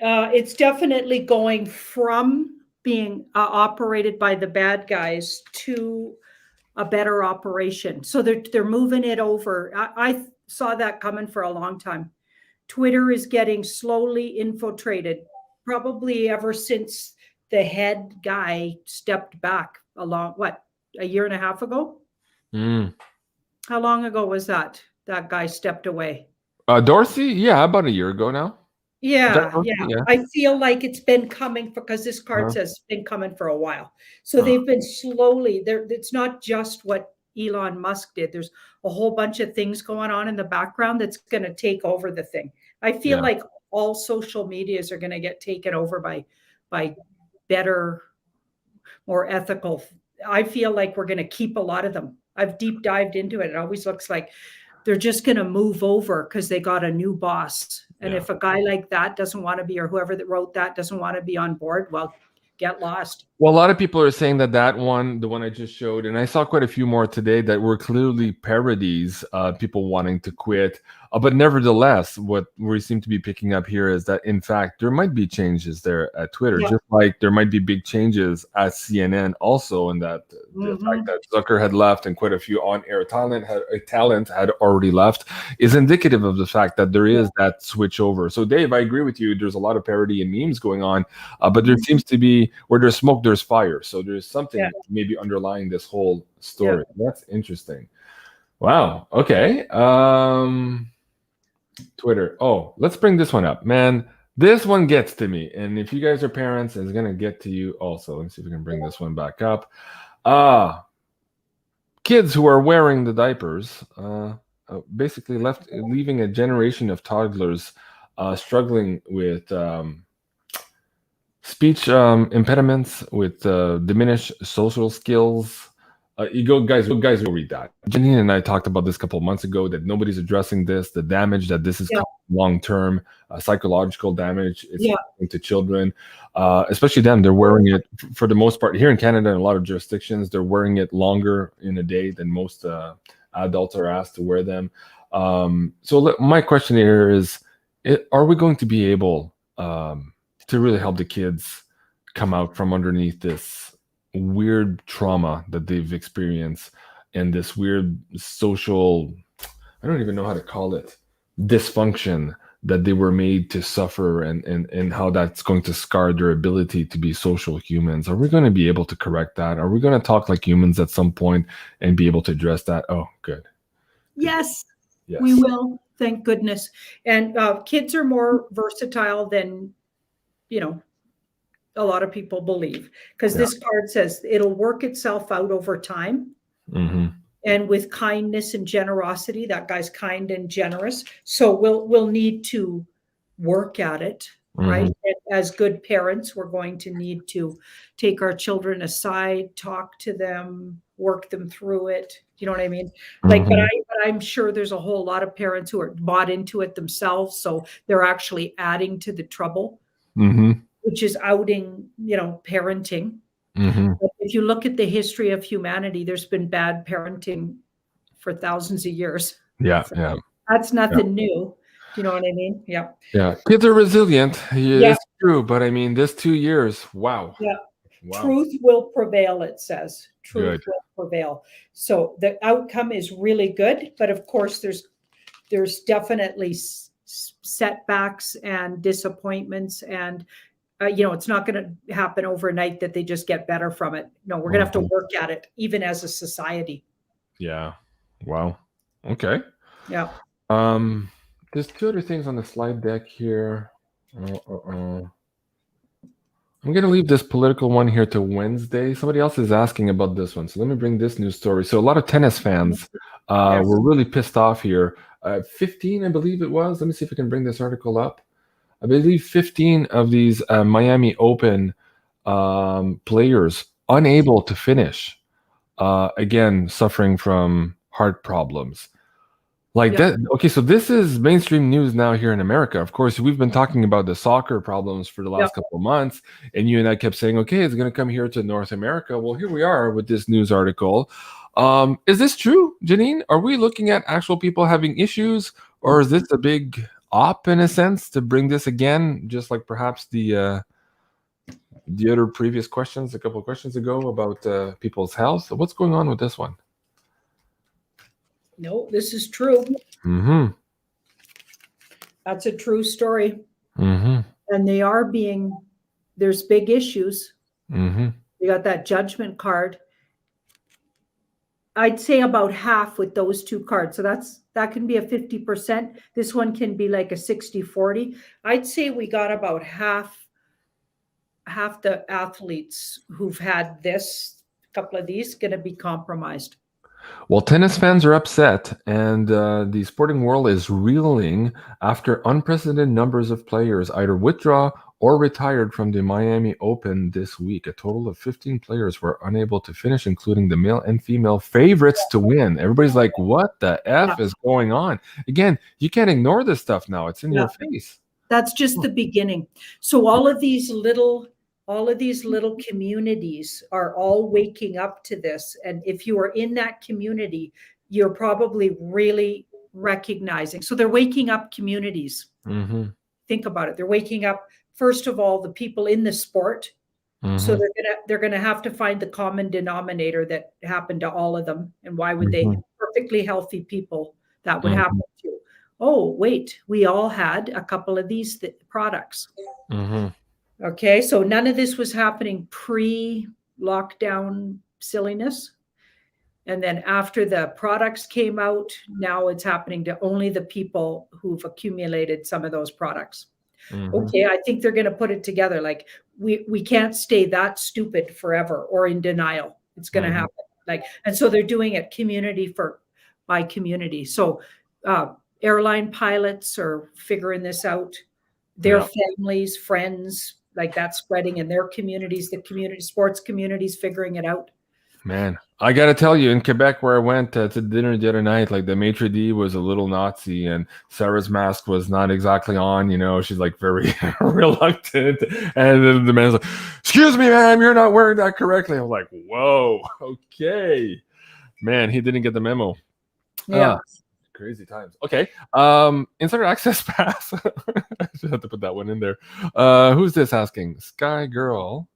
It's definitely going from being operated by the bad guys to a better operation. So they're moving it over. I saw that coming for a long time. Twitter is getting slowly infiltrated, probably ever since the head guy stepped back a year and a half ago? How long ago was that guy stepped away? Dorsey? Yeah, about a year ago now. Yeah. I feel like it's been coming because this card says it's been coming for a while. So they've been slowly there. It's not just what Elon Musk did. There's a whole bunch of things going on in the background that's going to take over the thing. I feel like all social medias are going to get taken over by better, more ethical. I feel like we're going to keep a lot of them. I've deep dived into it. It always looks like they're just going to move over because they got a new boss. And if a guy like that doesn't want to be, or whoever that wrote that doesn't want to be on board, well, get lost. Well, a lot of people are saying that one, the one I just showed, and I saw quite a few more today that were clearly parodies, people wanting to quit. But nevertheless, what we seem to be picking up here is that, in fact, there might be changes there at Twitter, just like there might be big changes at CNN also, and that the fact that Zucker had left and quite a few on-air talent had already left is indicative of the fact that there is that switch over. So, Dave, I agree with you. There's a lot of parody and memes going on, but there seems to be, where there's smoke, there's fire. So there's something maybe underlying this whole story. That's interesting. Wow. Okay. Twitter. Oh, let's bring this one up, man. This one gets to me, and if you guys are parents, it's gonna get to you also. Let's see if we can bring this one back up. Kids who are wearing the diapers, basically leaving a generation of toddlers struggling with speech impediments, with diminished social skills. Guys will read that. Janine and I talked about this a couple of months ago, that nobody's addressing this, the damage that this is long-term, psychological damage it's to children, especially them. They're wearing it for the most part here in Canada. In a lot of jurisdictions, they're wearing it longer in a day than most adults are asked to wear them. So my question here is, are we going to be able to really help the kids come out from underneath this weird trauma that they've experienced and this weird social, I don't even know how to call it, dysfunction that they were made to suffer, and how that's going to scar their ability to be social humans. Are we going to be able to correct that? Are we going to talk like humans at some point and be able to address that? Oh, good. Yes, Yes. we will. Thank goodness. And kids are more versatile than, a lot of people believe, because this card says it'll work itself out over time. Mm-hmm. And with kindness and generosity, that guy's kind and generous. So we'll need to work at it, right? And as good parents, we're going to need to take our children aside, talk to them, work them through it. You know what I mean? Like, but I'm sure there's a whole lot of parents who are bought into it themselves, so they're actually adding to the trouble, which is outing, parenting. But if you look at the history of humanity, there's been bad parenting for thousands of years. Yeah, So yeah. that's nothing new. Do you know what I mean? Yeah. Yeah. Kids are resilient. Yeah. It's true. But I mean, this 2 years, wow. Yeah. Wow. Truth will prevail, it says. Truth Good. will prevail. So the outcome is really good. But of course, there's definitely setbacks and disappointments, and it's not going to happen overnight that they just get better from it. No, we're going to have to work at it, even as a society. Yeah. Wow. Okay. Yeah. There's 2 other things on the slide deck here. I'm going to leave this political one here to Wednesday. Somebody else is asking about this one. So let me bring this news story. So a lot of tennis fans were really pissed off here. 15, I believe it was. Let me see if I can bring this article up. I believe 15 of these Miami Open players unable to finish, again, suffering from heart problems. Like that. Okay, so this is mainstream news now here in America. Of course, we've been talking about the soccer problems for the last couple of months, and you and I kept saying, okay, it's going to come here to North America. Well, here we are with this news article. Is this true, Janine? Are we looking at actual people having issues, or is this a big op in a sense to bring this again, just like perhaps the other previous questions, a couple of questions ago about people's health? What's going on with this one? No, this is true. That's a true story. And they are there's big issues. You got that judgment card. I'd say about half with those 2 cards. So that can be a 50%. This one can be like a 60-40. I'd say we got about half the athletes who've had a couple of these, going to be compromised. Well, tennis fans are upset, and the sporting world is reeling after unprecedented numbers of players either withdraw or retired from the Miami Open this week. A total of 15 players were unable to finish, including the male and female favorites to win. Everybody's like, what the F is going on? Again, you can't ignore this stuff now. It's in your face. That's just the beginning. So all of these little communities are all waking up to this. And if you are in that community, you're probably really recognizing. So they're waking up communities. Think about it. They're waking up, first of all, the people in the sport. So they're gonna have to find the common denominator that happened to all of them. And why would they? Perfectly healthy people that would happen to. Oh, wait, we all had a couple of these products. Okay, so none of this was happening pre-lockdown silliness. And then after the products came out, now it's happening to only the people who've accumulated some of those products. Okay, I think they're going to put it together. Like we can't stay that stupid forever or in denial. It's going to happen. And so they're doing it community by community. So airline pilots are figuring this out. Their families, friends, like that's spreading in their communities, the community sports communities figuring it out. Man, I got to tell you, in Quebec, where I went to dinner the other night, like the maitre d' was a little Nazi, and Sarah's mask was not exactly on. She's like very reluctant. And then the man's like, "Excuse me, ma'am, you're not wearing that correctly." I'm like, "Whoa, okay." Man, he didn't get the memo. Yeah. Crazy times. Okay. Insider access pass. I should have to put that one in there. Who's this asking? Sky Girl.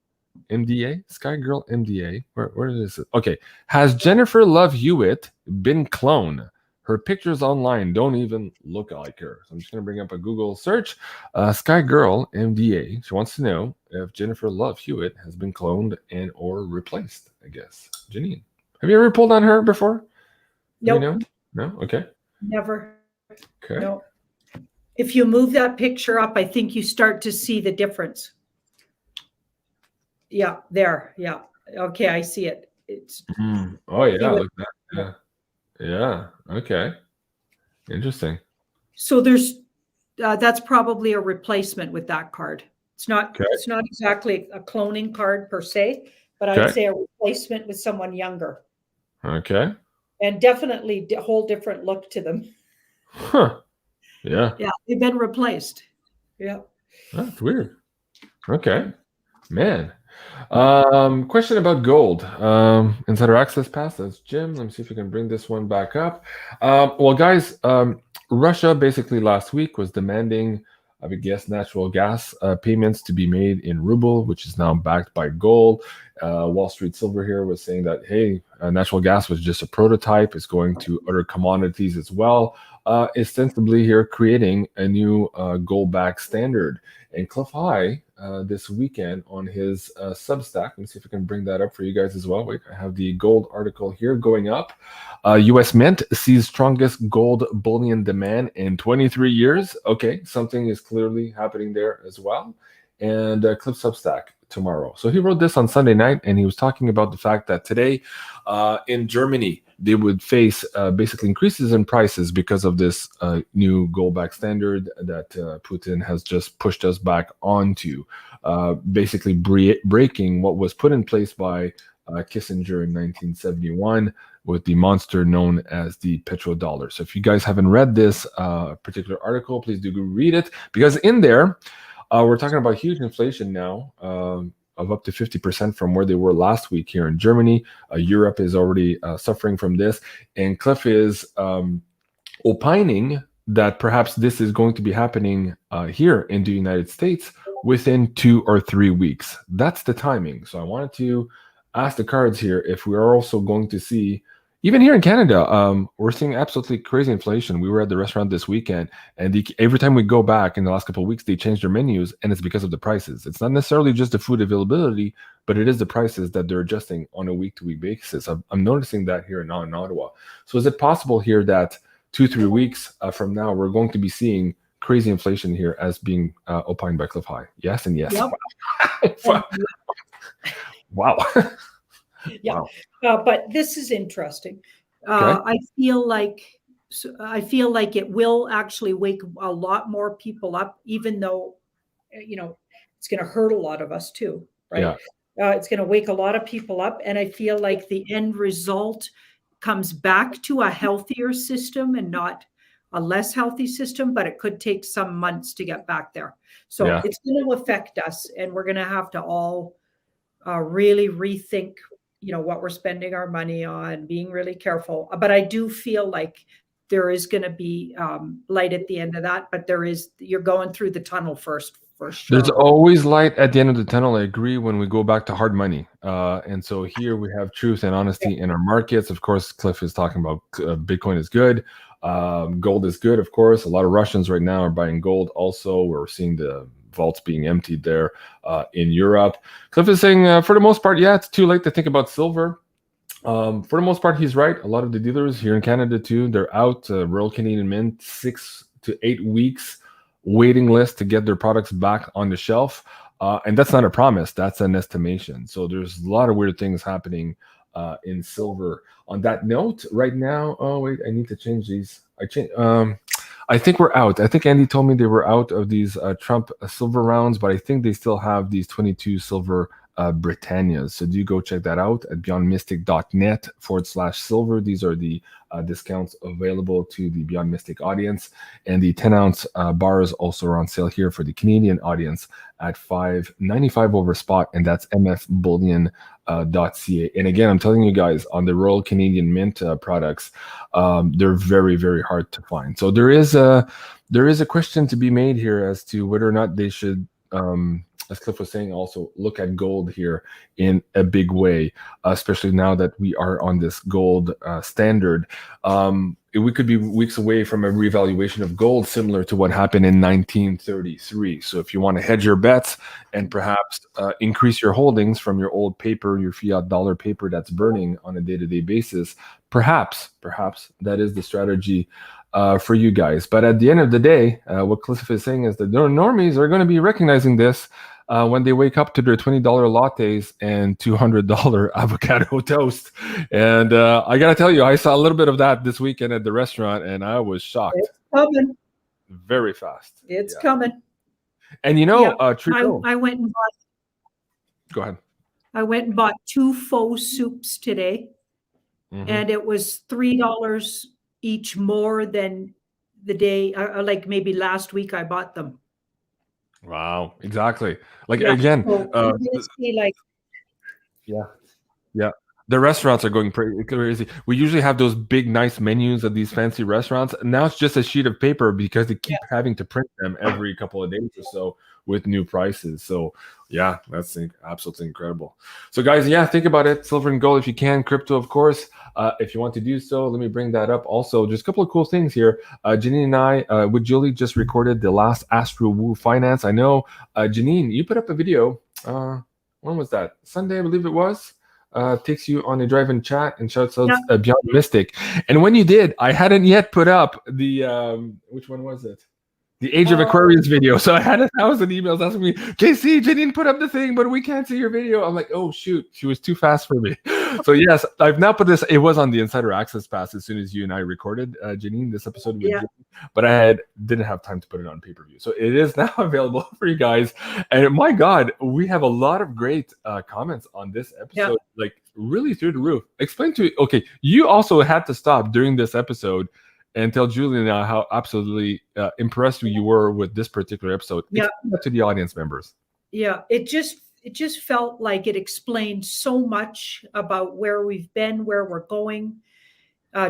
MDA, Sky Girl MDA. Where is it? Okay. Has Jennifer Love Hewitt been cloned? Her pictures online don't even look like her. So I'm just going to bring up a Google search. Sky Girl MDA. She wants to know if Jennifer Love Hewitt has been cloned and or replaced, I guess. Janine, have you ever pulled on her before? Nope. You know? No? Okay. Never. Okay. No. If you move that picture up, I think you start to see the difference. Yeah, there. Yeah. Okay, I see it. It's Oh yeah, look at that. Yeah. Okay. Interesting. so there's that's probably a replacement with that card. It's not Okay. it's not exactly a cloning card per se, but I'd Okay. say a replacement with someone younger. Okay. And definitely a whole different look to them. Huh. Yeah. Yeah, they've been replaced. Yeah. That's weird. Okay. Man. Question about gold. Insider access pass. That's Jim. Let me see if we can bring this one back up. Well, guys, Russia basically last week was demanding, I would guess, natural gas payments to be made in ruble, which is now backed by gold. Wall Street Silver here was saying that, hey, natural gas was just a prototype. It's going to other commodities as well. Ostensibly here creating a new gold-backed standard. And Cliff High this weekend on his Substack. Let me see if I can bring that up for you guys as well. Wait, I have the gold article here going up. U.S. Mint sees strongest gold bullion demand in 23 years. Okay, something is clearly happening there as well. And Cliff Substack tomorrow. So he wrote this on Sunday night, and he was talking about the fact that today in Germany, they would face basically increases in prices because of this new gold-backed standard that Putin has just pushed us back onto, basically breaking what was put in place by Kissinger in 1971 with the monster known as the petrodollar. So if you guys haven't read this particular article, please do go read it, because in there, we're talking about huge inflation now of up to 50% from where they were last week here in Germany. Europe is already suffering from this. And Cliff is opining that perhaps this is going to be happening here in the United States within 2 or 3 weeks. That's the timing. So I wanted to ask the cards here if we are also going to see, even here in Canada, we're seeing absolutely crazy inflation. We were at the restaurant this weekend, and every time we go back in the last couple of weeks, they change their menus, and it's because of the prices. It's not necessarily just the food availability, but it is the prices that they're adjusting on a week-to-week basis. I'm noticing that here now in Ottawa. So is it possible here that 2-3 weeks from now, we're going to be seeing crazy inflation here as being opined by Cliff High? Yes and yes. Yep. Wow. Yeah. Wow. But this is interesting. Okay. I feel like it will actually wake a lot more people up, even though, it's going to hurt a lot of us too, right? Yeah. It's going to wake a lot of people up. And I feel like the end result comes back to a healthier system and not a less healthy system, but it could take some months to get back there. So it's going to affect us, and we're going to have to all really rethink what we're spending our money on, being really careful. But I do feel like there is going to be light at the end of that, but you're going through the tunnel first, for sure. There's always light at the end of the tunnel. I agree when we go back to hard money. And so here we have truth and honesty in our markets. Of course, Cliff is talking about Bitcoin is good. Gold is good, of course. A lot of Russians right now are buying gold also. We're seeing the vaults being emptied there in Europe. Cliff is saying, for the most part, it's too late to think about silver. For the most part, he's right. A lot of the dealers here in Canada too, they're out. Royal Canadian Mint, 6 to 8 weeks waiting list to get their products back on the shelf. And that's not a promise. That's an estimation. So there's a lot of weird things happening in silver. On that note, right now, oh wait, I need to change these. I think we're out. I think Andy told me they were out of these Trump silver rounds, but I think they still have these 22 silver Britannias. So do go check that out at beyondmystic.net/silver. These are the discounts available to the Beyond Mystic audience. And the 10-ounce bars also are on sale here for the Canadian audience at $5.95 over spot, and that's mfbullion.ca. And again, I'm telling you guys, on the Royal Canadian Mint products, they're very, very hard to find. So there is a question to be made here as to whether or not they should as Cliff was saying, also look at gold here in a big way, especially now that we are on this gold standard. We could be weeks away from a revaluation of gold, similar to what happened in 1933. So if you want to hedge your bets and perhaps increase your holdings from your old paper, your fiat dollar paper that's burning on a day-to-day basis, perhaps that is the strategy for you guys. But at the end of the day, what Cliff is saying is that the normies are going to be recognizing this when they wake up to their $20 lattes and $200 avocado toast. And I got to tell you, I saw a little bit of that this weekend at the restaurant, and I was shocked. It's coming. Very fast. It's coming. And you know, I went and bought. Go ahead. I went and bought 2 faux soups today, and it was $3 each more than the day, like maybe last week I bought them. Wow, exactly. Like again, like the restaurants are going pretty crazy. We usually have those big, nice menus at these fancy restaurants. And now it's just a sheet of paper because they keep having to print them every couple of days or so with new prices. So yeah, that's absolutely incredible. So guys, think about it. Silver and gold if you can. Crypto, of course, if you want to do so. Let me bring that up. Also, just a couple of cool things here. Janine and I, with Julie, just recorded the last Astro Woo Finance. I know, Janine, you put up a video. When was that? Sunday, I believe it was. Takes you on a drive-in chat and shouts out BeyondMystic. And when you did, I hadn't yet put up the which one was it? The Age of Aquarius video. So I had 1,000 emails asking me, JC, Janine put up the thing, but we can't see your video. I'm like, oh shoot, she was too fast for me. So yes, I've now put this. It was on the Insider Access Pass as soon as you and I recorded, Janine, this episode. But I didn't have time to put it on pay-per-view. So it is now available for you guys. And my God, we have a lot of great comments on this episode, like really through the roof. Explain to me, okay, you also had to stop during this episode and tell Julie and I how absolutely impressed you were with this particular episode. Explain that to the audience members. Yeah, it just felt like it explained so much about where we've been, where we're going.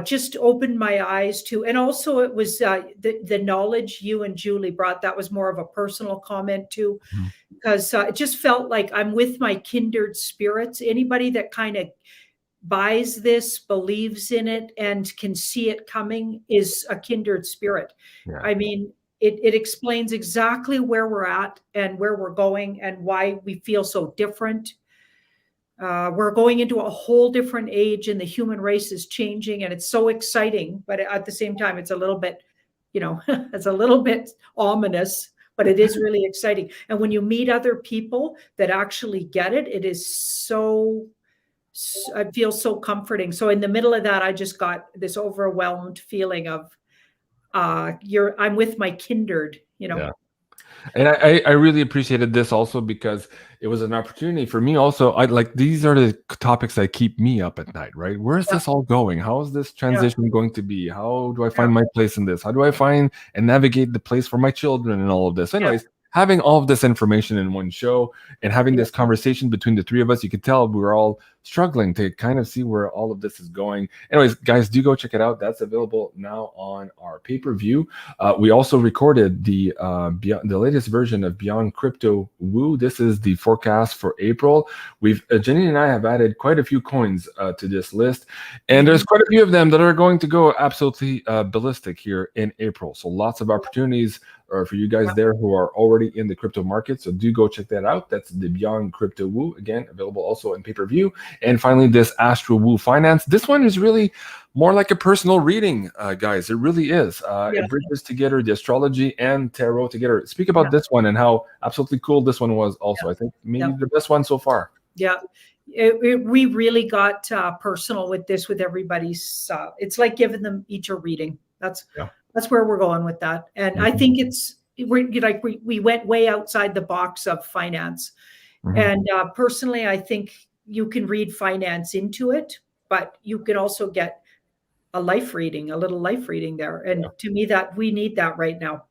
Just opened my eyes to, and also it was the knowledge you and Julie brought. That was more of a personal comment too, because it just felt like I'm with my kindred spirits. Anybody that kind of buys this, believes in it, and can see it coming is a kindred spirit. I mean, it explains exactly where we're at and where we're going and why we feel so different. We're going into a whole different age and the human race is changing and it's so exciting, but at the same time, it's a little bit, it's a little bit ominous, but it is really exciting. And when you meet other people that actually get it, it is I feel so comforting. So in the middle of that, I just got this overwhelmed feeling of I'm with my kindred, And I really appreciated this also because it was an opportunity for me also. These are the topics that keep me up at night, right? Where is this all going? How is this transition going to be? How do I find my place in this? How do I find and navigate the place for my children and all of this? Anyways, having all of this information in one show and having this conversation between the three of us, you could tell we were all struggling to kind of see where all of this is going. Anyways, guys, do go check it out. That's available now on our pay-per-view. We also recorded the latest version of Beyond Crypto Woo. This is the forecast for April. Janine and I have added quite a few coins to this list, and there's quite a few of them that are going to go absolutely ballistic here in April. So lots of opportunities for you guys there who are already in the crypto market. So do go check that out. That's the Beyond Crypto Woo, again, available also in pay-per-view. And finally, this Astro Woo Finance. This one is really more like a personal reading, guys. It really is. It bridges together the astrology and tarot together. Speak about this one and how absolutely cool this one was also. I think maybe the best one so far. Yeah. We really got personal with this, with everybody's. It's like giving them each a reading. That's where we're going with that. And I think we went way outside the box of finance. And personally, I think you can read finance into it, but you can also get a little life reading there. And to me, that we need that right now.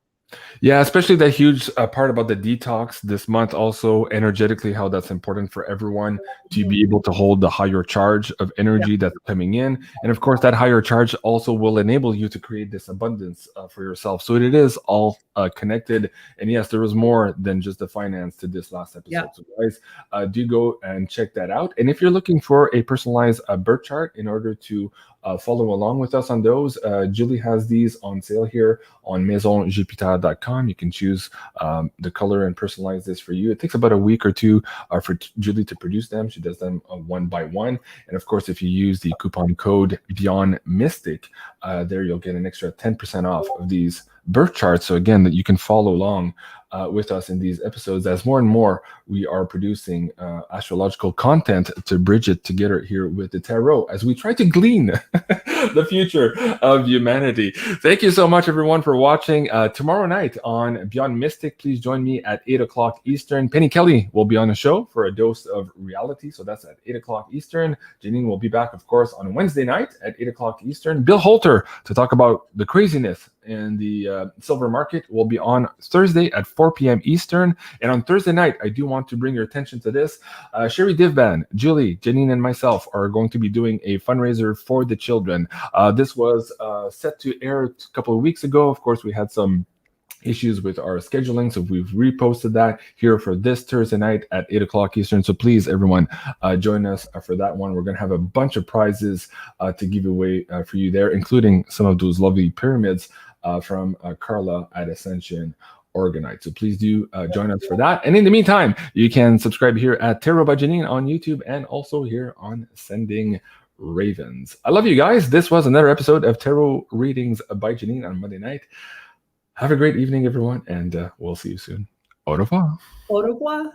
Yeah, especially that huge part about the detox this month, also energetically, how that's important for everyone to be able to hold the higher charge of energy that's coming in. And of course, that higher charge also will enable you to create this abundance for yourself. So it is all connected. And yes, there was more than just the finance to this last episode. Yeah. So guys, do go and check that out. And if you're looking for a personalized birth chart in order to follow along with us on those, Julie has these on sale here on maisonjupiter.com. You can choose the color and personalize this for you. It takes about a week or two for Julie to produce them. She does them one by one. And of course, if you use the coupon code BeyondMystic, there you'll get an extra 10% off of these birth charts. So again, that you can follow along with us in these episodes. As more and more we are producing astrological content to bridge it together here with the tarot as we try to glean the future of humanity. Thank you so much, everyone, for watching. Tomorrow night on Beyond Mystic, please join me at 8 o'clock Eastern. Penny Kelly will be on the show for a dose of reality. So that's at 8 o'clock Eastern. Janine will be back, of course, on Wednesday night at 8 o'clock Eastern. Bill Holter to talk about the craziness in the silver market will be on Thursday at 4 p.m. Eastern. And on Thursday night, I do want to bring your attention to this. Sherry Divban, Julie, Janine, and myself are going to be doing a fundraiser for the children. This was set to air a couple of weeks ago. Of course, we had some issues with our scheduling, so we've reposted that here for this Thursday night at 8 o'clock Eastern. So please, everyone, join us for that one. We're going to have a bunch of prizes to give away for you there, including some of those lovely pyramids from Carla at Ascension Organite. So please do join us for that. And in the meantime, you can subscribe here at Tarot by Janine on YouTube and also here on Sending Ravens. I love you guys. This was another episode of Tarot Readings by Janine on Monday night. Have a great evening, everyone, and we'll see you soon. Au revoir. Au revoir.